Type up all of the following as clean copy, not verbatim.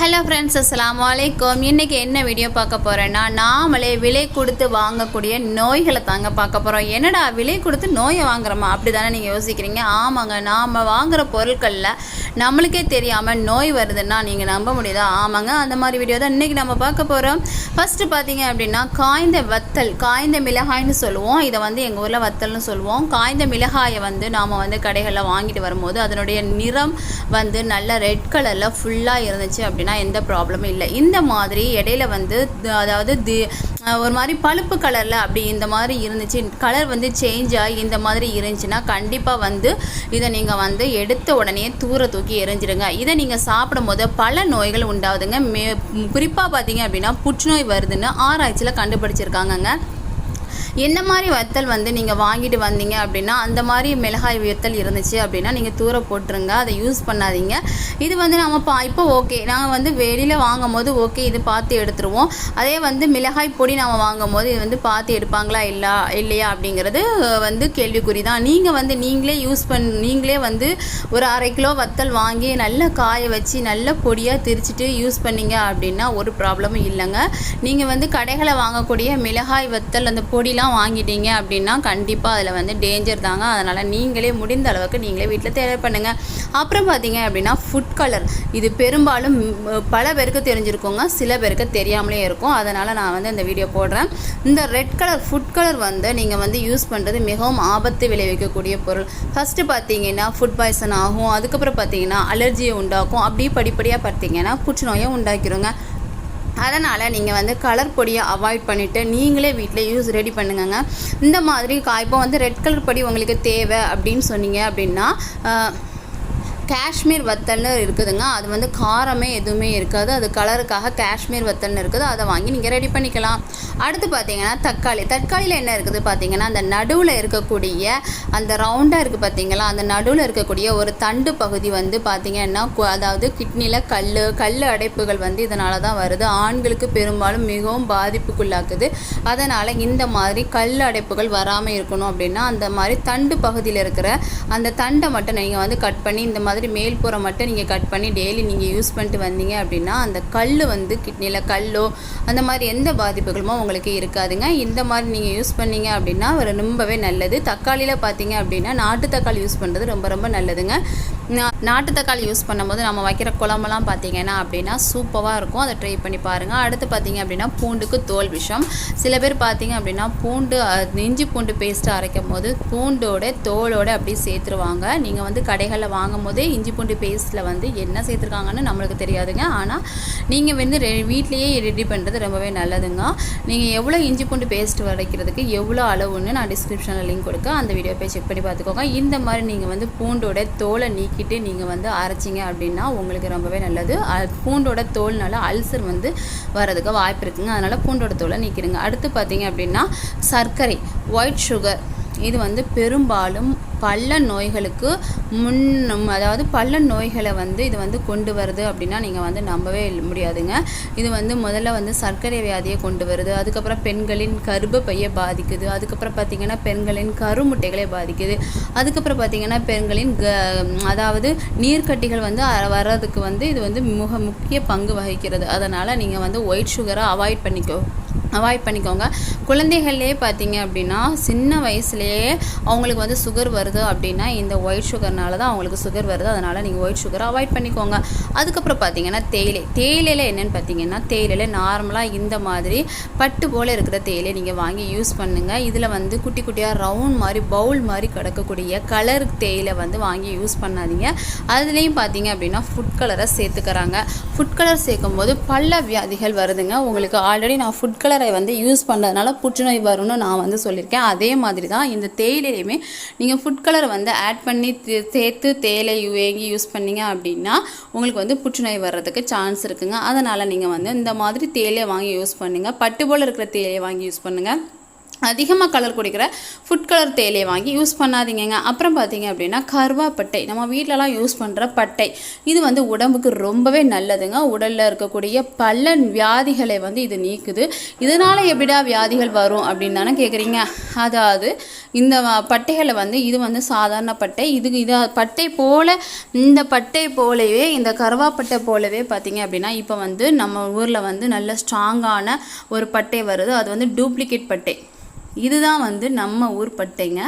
Hello friends, அஸ்ஸலாமு அலைக்கும். இன்றைக்கி என்ன வீடியோ பார்க்க போகிறேன்னா, நாமளே விலை கொடுத்து வாங்கக்கூடிய நோய்களை தாங்க பார்க்க போகிறோம். என்னடா விலை கொடுத்து நோயை வாங்குறோமா அப்படி தானே நீங்கள் யோசிக்கிறீங்க? ஆமாங்க, நாம் வாங்குகிற பொருட்களில் நம்மளுக்கே தெரியாமல் நோய் வருதுன்னா நீங்கள் நம்ப முடியுதா? ஆமாங்க, அந்த மாதிரி வீடியோ தான் இன்றைக்கி நம்ம பார்க்க போகிறோம். ஃபஸ்ட்டு பார்த்தீங்க அப்படின்னா, காய்ந்த வத்தல், காய்ந்த மிளகாய்னு சொல்லுவோம். இதை எங்கள் ஊரில் வத்தல்னு சொல்லுவோம். காய்ந்த மிளகாயை நாம் கடைகளில் வாங்கிட்டு வரும்போது அதனுடைய நிறம் நல்ல ரெட் கலரில் ஃபுல்லாக இருந்துச்சு அப்படின்னா எந்த ப்ராப்ளமும் இல்லை. இந்த மாதிரி இடையில அதாவது ஒரு மாதிரி பழுப்பு கலரில் அப்படி இந்த மாதிரி இருந்துச்சு, கலர் சேஞ்ச் ஆகி இந்த மாதிரி இருந்துச்சுன்னா கண்டிப்பாக இதை நீங்கள் எடுத்த உடனே தூக்கி எரிஞ்சிடுங்க. இதை நீங்கள் சாப்பிடும் போது பல நோய்கள் உண்டாகுதுங்க. குறிப்பாக பார்த்தீங்க அப்படின்னா புற்றுநோய் வருதுன்னு ஆராய்ச்சியில் கண்டுபிடிச்சிருக்காங்கங்க. என்ன மாதிரி வத்தல் நீங்கள் வாங்கிட்டு வந்தீங்க அப்படின்னா, அந்த மாதிரி மிளகாய் வத்தல் இருந்துச்சு அப்படின்னா நீங்கள் தூர போட்டுருங்க, அதை யூஸ் பண்ணாதீங்க. இது நம்ம இப்போ ஓகே, நாங்கள் வெளியில் வாங்கும் போது ஓகே இது பார்த்து எடுத்துருவோம். அதே மிளகாய் பொடி நாம் வாங்கும் போது இது பார்த்து எடுப்பாங்களா இல்லையா அப்படிங்கிறது கேள்விக்குறி தான். நீங்கள் நீங்களே ஒரு 1/2 கிலோ வத்தல் வாங்கி நல்லா காய வச்சு நல்ல பொடியாக திரிச்சிட்டு யூஸ் பண்ணீங்க அப்படின்னா ஒரு ப்ராப்ளமும் இல்லைங்க. நீங்கள் கடைகளை வாங்கக்கூடிய மிளகாய் வத்தல் அந்த பொடிலாம் வாங்கிட்டீங்க அப்படின்னா கண்டிப்பாக அதில் டேஞ்சர் தாங்க. அதனால் நீங்களே முடிந்த அளவுக்கு நீங்களே வீட்டில் தயார் பண்ணுங்கள். அப்புறம் பார்த்தீங்க அப்படின்னா ஃபுட் கலர், இது பெரும்பாலும் பல பேருக்கு தெரிஞ்சிருக்கோங்க, சில பேருக்கு தெரியாமலே இருக்கும். அதனால் நான் இந்த வீடியோ போடுறேன். இந்த ரெட் கலர் ஃபுட் கலர் நீங்கள் யூஸ் பண்ணுறது மிகவும் ஆபத்து விளைவிக்கக்கூடிய பொருள். ஃபஸ்ட்டு பார்த்தீங்கன்னா ஃபுட் பாய்சன் ஆகும், அதுக்கப்புறம் பார்த்தீங்கன்னா அலர்ஜியை உண்டாக்கும், அப்படியே படிப்படியாக பார்த்தீங்கன்னா புற்றுநோயை உண்டாக்கிடுங்க. அதனால் நீங்கள் கலர் பொடியை அவாய்ட் பண்ணிவிட்டு நீங்களே வீட்டில் ரெடி பண்ணுங்க. இந்த மாதிரி இப்போ ரெட் கலர் பொடி உங்களுக்கு தேவை அப்படின்னு சொன்னீங்க அப்படின்னா காஷ்மீர் வத்தல்னு இருக்குதுங்க. அது காரமே எதுவுமே இருக்காது, அது கலருக்காக காஷ்மீர் வத்தல்னு இருக்குது, அதை வாங்கி நீங்கள் ரெடி பண்ணிக்கலாம். அடுத்து பார்த்தீங்கன்னா தக்காளியில் என்ன இருக்குது பார்த்தீங்கன்னா, அந்த நடுவில் இருக்கக்கூடிய அந்த ரவுண்டாக இருக்குது பார்த்தீங்களா, அந்த நடுவில் இருக்கக்கூடிய ஒரு தண்டு பகுதி பார்த்தீங்கன்னா அதாவது கிட்னியில் கல் அடைப்புகள் இதனால தான் வருது. ஆண்களுக்கு பெரும்பாலும் மிகவும் பாதிப்புக்குள்ளாக்குது. அதனால் இந்த மாதிரி கல் அடைப்புகள் வராமல் இருக்கணும் அப்படின்னா அந்த மாதிரி தண்டு பகுதியில் இருக்கிற அந்த தண்டை மட்டும் நீங்கள் கட் பண்ணி இந்த மாதிரி மேல்புறம் மட்டும் நீங்கள் கட் பண்ணி டெய்லி நீங்கள் யூஸ் பண்ணிட்டு வந்தீங்க அப்படின்னா அந்த கல் கிட்னியில் கல்லோ அந்த மாதிரி எந்த பாதிப்புகளுமோ உங்களுக்கு இருக்காதுங்க. இந்த மாதிரி நீங்கள் யூஸ் பண்ணீங்க அப்படின்னா ரொம்பவே நல்லது. தக்காளியில் பார்த்தீங்க அப்படின்னா நாட்டு தக்காளி யூஸ் பண்ணுறது ரொம்ப ரொம்ப நல்லதுங்க. நாட்டு தக்காளி யூஸ் பண்ணும்போது நம்ம வைக்கிற குழம்பெல்லாம் பார்த்தீங்கன்னா அப்படின்னா சூப்பராக இருக்கும், அதை ட்ரை பண்ணி பாருங்கள். அடுத்து பார்த்தீங்க அப்படின்னா பூண்டுக்கு தோல் விஷம். சில பேர் பார்த்தீங்க அப்படின்னா இஞ்சி பூண்டு பேஸ்ட்டு அரைக்கும் போது பூண்டோட தோலோடு அப்படியே சேர்த்துருவாங்க. நீங்கள் கடைகளில் வாங்கும் போதே இஞ்சி பூண்டு பேஸ்ட்டில் என்ன சேர்த்துருக்காங்கன்னு நம்மளுக்கு தெரியாதுங்க. ஆனால் நீங்கள் வீட்லேயே ரெடி பண்ணுறது ரொம்பவே நல்லதுங்க. நீங்கள் எவ்வளோ இஞ்சி பூண்டு பேஸ்ட் வரைக்கிறதுக்கு எவ்வளோ அளவுன்னு நான் டிஸ்கிரிப்ஷனில் லிங்க் கொடுக்க, அந்த வீடியோ போய் செக் பண்ணி பார்த்துக்கோங்க. இந்த மாதிரி நீங்கள் பூண்டோட தோலை நீக்கிட்டு நீங்கள் அரைச்சிங்க அப்படின்னா உங்களுக்கு ரொம்பவே நல்லது. பூண்டோட தோல்னால அல்சர் வரதுக்கு வாய்ப்பு இருக்குங்க. அதனால் பூண்டோட தோலை நீக்கிடுங்க. அடுத்து பார்த்தீங்க அப்படின்னா சர்க்கரை, ஒயிட் சுகர், இது பெரும்பாலும் பல நோய்களுக்கு அதாவது பல நோய்களை இது கொண்டு வருது அப்படின்னா நீங்கள் நம்பவே முடியாதுங்க. இது முதல்ல சர்க்கரை வியாதியை கொண்டு வருது, அதுக்கப்புறம் பெண்களின் கர்ப்பப்பையை பாதிக்குது, அதுக்கப்புறம் பார்த்திங்கன்னா பெண்களின் கருமுட்டைகளை பாதிக்குது, அதுக்கப்புறம் பார்த்திங்கன்னா பெண்களின் அதாவது நீர்க்கட்டிகள் வர்றதுக்கு இது முக்கிய பங்கு வகிக்கிறது. அதனால் நீங்கள் ஒயிட் சுகரை அவாய்ட் பண்ணிக்கோங்க. குழந்தைகள்லேயே பார்த்தீங்க அப்படின்னா சின்ன வயசுலேயே அவங்களுக்கு சுகர் வருது அப்படின்னா இந்த ஒயிட் சுகர்னால தான் அவங்களுக்கு சுகர் வருது. அதனால் நீங்கள் ஒயிட் சுகரை அவாய்ட் பண்ணிக்கோங்க. அதுக்கப்புறம் பார்த்தீங்கன்னா தேயிலையில் என்னென்னு பார்த்தீங்கன்னா, தேயிலையில் நார்மலாக இந்த மாதிரி பட்டு போல் இருக்கிற தேயிலை நீங்கள் வாங்கி யூஸ் பண்ணுங்கள். இதில் குட்டி குட்டியாக ரவுண்ட் மாதிரி பவுல் மாதிரி கிடக்கக்கூடிய கலர் தேயிலை வாங்கி யூஸ் பண்ணாதீங்க. அதுலேயும் பார்த்தீங்க அப்படின்னா ஃபுட் கலரை சேர்த்துக்கிறாங்க. ஃபுட் கலர் சேர்க்கும் போது பல வியாதிகள் வருதுங்க. உங்களுக்கு ஆல்ரெடி நான் ஃபுட் கலரை யூஸ் பண்ணுறதுனால புற்றுநோய் வரும்னு நான் சொல்லியிருக்கேன். அதே மாதிரி தான் இந்த தேயிலையுமே நீங்கள் ஃபுட் கலரை ஆட் பண்ணி சேர்த்து தேயிலை வாங்கி யூஸ் பண்ணீங்க அப்படின்னா உங்களுக்கு புற்றுநோய் வர்றதுக்கு சான்ஸ் இருக்குங்க. அதனால் நீங்கள் இந்த மாதிரி தேயிலையை வாங்கி யூஸ் பண்ணுங்கள். பட்டு போல் இருக்கிற தேயிலையை வாங்கி யூஸ் பண்ணுங்கள். அதிகமாக கலர் குடிக்கிற ஃபுட் கலர் தேயிலையை வாங்கி யூஸ் பண்ணாதீங்க. அப்புறம் பார்த்தீங்க அப்படின்னா கருவாப்பட்டை, நம்ம வீட்டிலலாம் யூஸ் பண்ணுற பட்டை, இது வந்து உடம்புக்கு ரொம்பவே நல்லதுங்க. உடலில் இருக்கக்கூடிய பல வியாதிகளை வந்து இது நீக்குது. இதனால் எப்படிடா வியாதிகள் வரும் அப்படின்னு தானே கேட்குறீங்க. அதாவது இந்த பட்டைகளை வந்து இது வந்து சாதாரண பட்டை, இதை பட்டை போல் இந்த பட்டை போலவே இந்த கருவாப்பட்டை போலவே பார்த்தீங்க அப்படின்னா இப்போ வந்து நம்ம ஊரில் வந்து நல்ல ஸ்ட்ராங்கான ஒரு பட்டை வருது. அது வந்து டூப்ளிகேட் பட்டை. இதுதான் வந்து நம்ம ஊர் பட்டைங்க.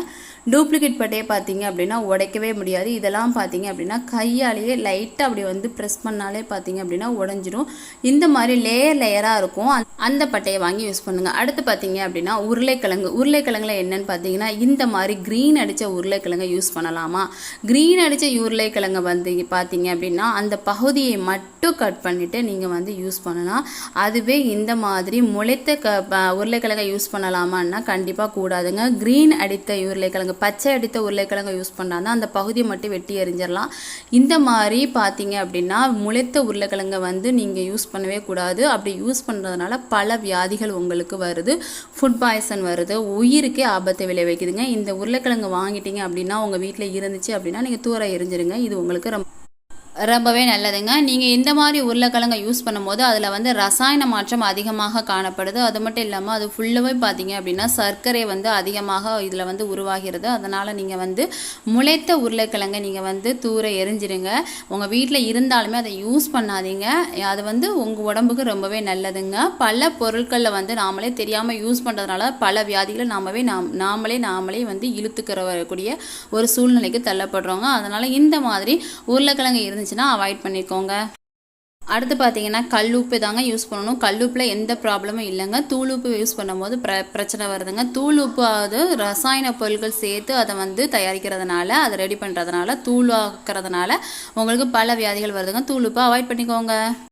டூப்ளிகேட் பட்டையை பார்த்தீங்க அப்படின்னா உடைக்கவே முடியாது. இதெல்லாம் பார்த்தீங்க அப்படின்னா கையாலேயே லைட்டாக அப்படி வந்து ப்ரெஸ் பண்ணாலே பார்த்தீங்க அப்படின்னா உடஞ்சிரும். இந்த மாதிரி லேயராக இருக்கும். அந்த பட்டையை வாங்கி யூஸ் பண்ணுங்கள். அடுத்து பார்த்தீங்க அப்படின்னா உருளைக்கிழங்குல என்னன்னு பார்த்தீங்கன்னா இந்த மாதிரி க்ரீன் அடித்த உருளைக்கிழங்கை யூஸ் பண்ணலாமா? க்ரீன் அடித்த உருளைக்கிழங்கை வந்து பார்த்தீங்க அப்படின்னா அந்த பகுதியை மட்டும் கட் பண்ணிவிட்டு நீங்கள் வந்து யூஸ் பண்ணலாம். அதுவே இந்த மாதிரி முளைத்த உருளைக்கிழங்கை யூஸ் பண்ணலாமான்னா கண்டிப்பாக கூடாதுங்க. க்ரீன் அடித்த உருளைக்கிழங்கு, பச்சை அடித்த உருளைக்கிழங்கை யூஸ் பண்ணாதான் அந்த பகுதியை மட்டும் வெட்டி எறிஞ்சிடலாம். இந்த மாதிரி பார்த்தீங்க அப்படின்னா முளைத்த உருளைக்கிழங்கை வந்து நீங்கள் யூஸ் பண்ணவே கூடாது. அப்படி யூஸ் பண்ணுறதுனால பல வியாதிகள் உங்களுக்கு வருது. ஃபுட் பாய்சன் வருது, உயிருக்கே ஆபத்தை விளைவிக்குதுங்க. இந்த உருளைக்கிழங்கு வாங்கிட்டீங்க அப்படின்னா உங்கள் வீட்டில் இருந்துச்சு அப்படின்னா நீங்கள் தூர எறிஞ்சிருங்க. இது உங்களுக்கு ரொம்பவே நல்லதுங்க. நீங்கள் இந்த மாதிரி உருளைக்கிழங்கை யூஸ் பண்ணும்போது அதில் வந்து ரசாயன மாற்றம் அதிகமாக காணப்படுது. அது மட்டும் இல்லாமல் அது ஃபுல்லாகவே பார்த்தீங்க அப்படின்னா சர்க்கரை வந்து அதிகமாக இதில் வந்து உருவாகிறது. அதனால் நீங்கள் வந்து முளைத்த உருளைக்கிழங்கை நீங்கள் வந்து தூர எரிஞ்சிருங்க. உங்கள் வீட்டில் இருந்தாலுமே அதை யூஸ் பண்ணாதீங்க. அது வந்து உங்கள் உடம்புக்கு ரொம்பவே நல்லதுங்க. பல பொருட்களில் வந்து நாமளே தெரியாமல் யூஸ் பண்ணுறதுனால பல வியாதிகளை நாமளே வந்து இழுத்துக்கிற வரக்கூடிய ஒரு சூழ்நிலைக்கு தள்ளப்படுறோங்க. அதனால் இந்த மாதிரி உருளைக்கிழங்கு இருந்துச்சுன்னா அவாய்ட் பண்ணிக்கோங்க. அடுத்து பார்த்தீங்கன்னா கல்லுப்பு தாங்க யூஸ் பண்ணணும். கல்லுப்பில் எந்த ப்ராப்ளமும் இல்லைங்க. தூளுப்பு யூஸ் பண்ணும்போது பிரச்சனை வருதுங்க. தூளுப்பு அது ரசாயன பொருட்கள் சேர்த்து அதை வந்து தயாரிக்கிறதுனால, அதை ரெடி பண்ணுறதுனால, தூளாக்குறதுனால உங்களுக்கு பல வியாதிகள் வருதுங்க. தூளுப்பை அவாய்ட் பண்ணிக்கோங்க.